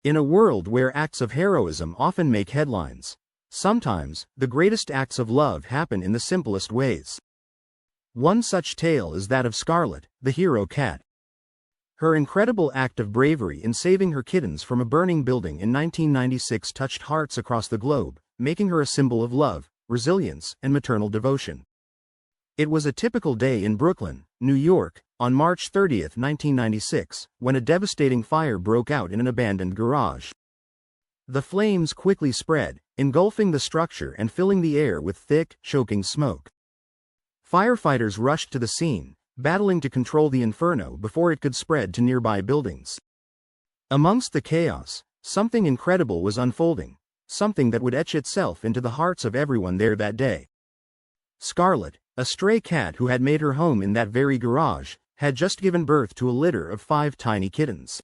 In a world where acts of heroism often make headlines, sometimes the greatest acts of love happen in the simplest ways. One such tale is that of Scarlett, the hero cat. Her incredible act of bravery in saving her kittens from a burning building in 1996 touched hearts across the globe, making her a symbol of love, resilience, and maternal devotion. It was a typical day in Brooklyn, New York, on March 30, 1996, when a devastating fire broke out in an abandoned garage. The flames quickly spread, engulfing the structure and filling the air with thick, choking smoke. Firefighters rushed to the scene, battling to control the inferno before it could spread to nearby buildings. Amongst the chaos, something incredible was unfolding, something that would etch itself into the hearts of everyone there that day. Scarlett, a stray cat who had made her home in that very garage, had just given birth to a litter of 5 tiny kittens.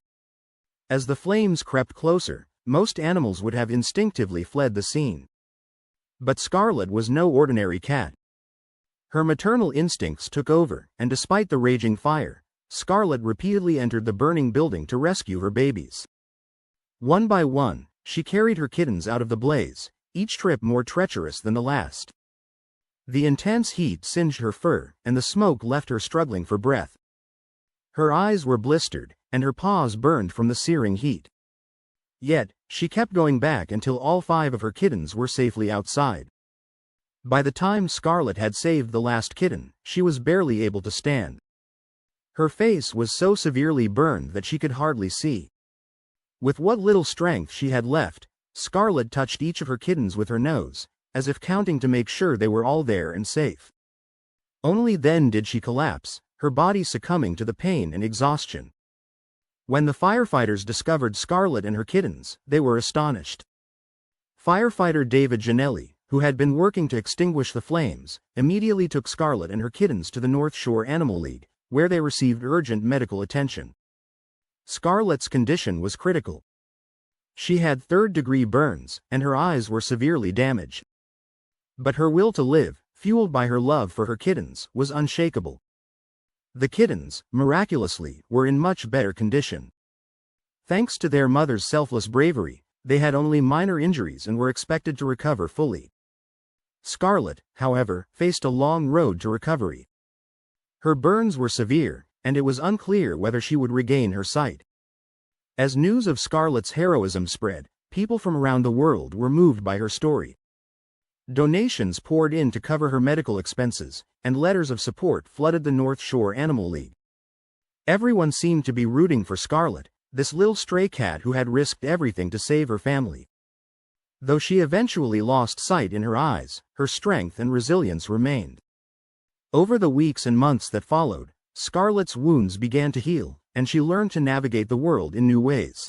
As the flames crept closer, most animals would have instinctively fled the scene. But Scarlett was no ordinary cat. Her maternal instincts took over, and despite the raging fire, Scarlett repeatedly entered the burning building to rescue her babies. One by one, she carried her kittens out of the blaze, each trip more treacherous than the last. The intense heat singed her fur, and the smoke left her struggling for breath. Her eyes were blistered, and her paws burned from the searing heat. Yet, she kept going back until all 5 of her kittens were safely outside. By the time Scarlett had saved the last kitten, she was barely able to stand. Her face was so severely burned that she could hardly see. With what little strength she had left, Scarlett touched each of her kittens with her nose, as if counting to make sure they were all there and safe. Only then did she collapse, her body succumbing to the pain and exhaustion. When the firefighters discovered Scarlett and her kittens, they were astonished. Firefighter David Janelli, who had been working to extinguish the flames, immediately took Scarlett and her kittens to the North Shore Animal League, where they received urgent medical attention. Scarlett's condition was critical. She had third-degree burns, and her eyes were severely damaged. But her will to live, fueled by her love for her kittens, was unshakable. The kittens, miraculously, were in much better condition. Thanks to their mother's selfless bravery, they had only minor injuries and were expected to recover fully. Scarlett, however, faced a long road to recovery. Her burns were severe, and it was unclear whether she would regain her sight. As news of Scarlett's heroism spread, people from around the world were moved by her story. Donations poured in to cover her medical expenses, and letters of support flooded the North Shore Animal League. Everyone seemed to be rooting for Scarlett, this little stray cat who had risked everything to save her family. Though she eventually lost sight in her eyes, her strength and resilience remained. Over the weeks and months that followed, Scarlett's wounds began to heal, and she learned to navigate the world in new ways.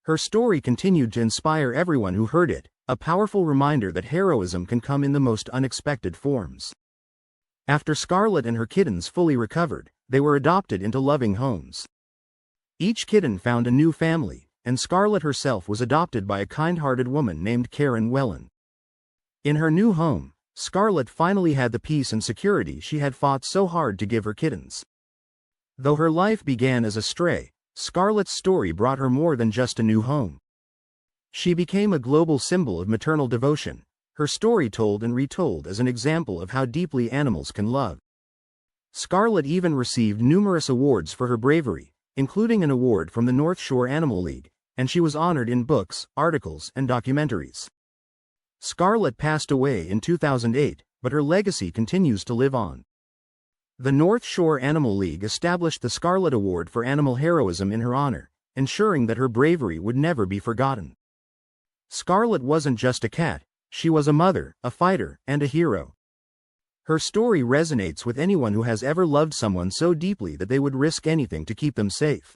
Her story continued to inspire everyone who heard it, a powerful reminder that heroism can come in the most unexpected forms. After Scarlett and her kittens fully recovered, they were adopted into loving homes. Each kitten found a new family, and Scarlett herself was adopted by a kind-hearted woman named Karen Wellen. In her new home, Scarlett finally had the peace and security she had fought so hard to give her kittens. Though her life began as a stray, Scarlett's story brought her more than just a new home. She became a global symbol of maternal devotion, her story told and retold as an example of how deeply animals can love. Scarlett even received numerous awards for her bravery, including an award from the North Shore Animal League, and she was honored in books, articles, and documentaries. Scarlett passed away in 2008, but her legacy continues to live on. The North Shore Animal League established the Scarlett Award for animal heroism in her honor, ensuring that her bravery would never be forgotten. Scarlett wasn't just a cat, she was a mother, a fighter, and a hero. Her story resonates with anyone who has ever loved someone so deeply that they would risk anything to keep them safe.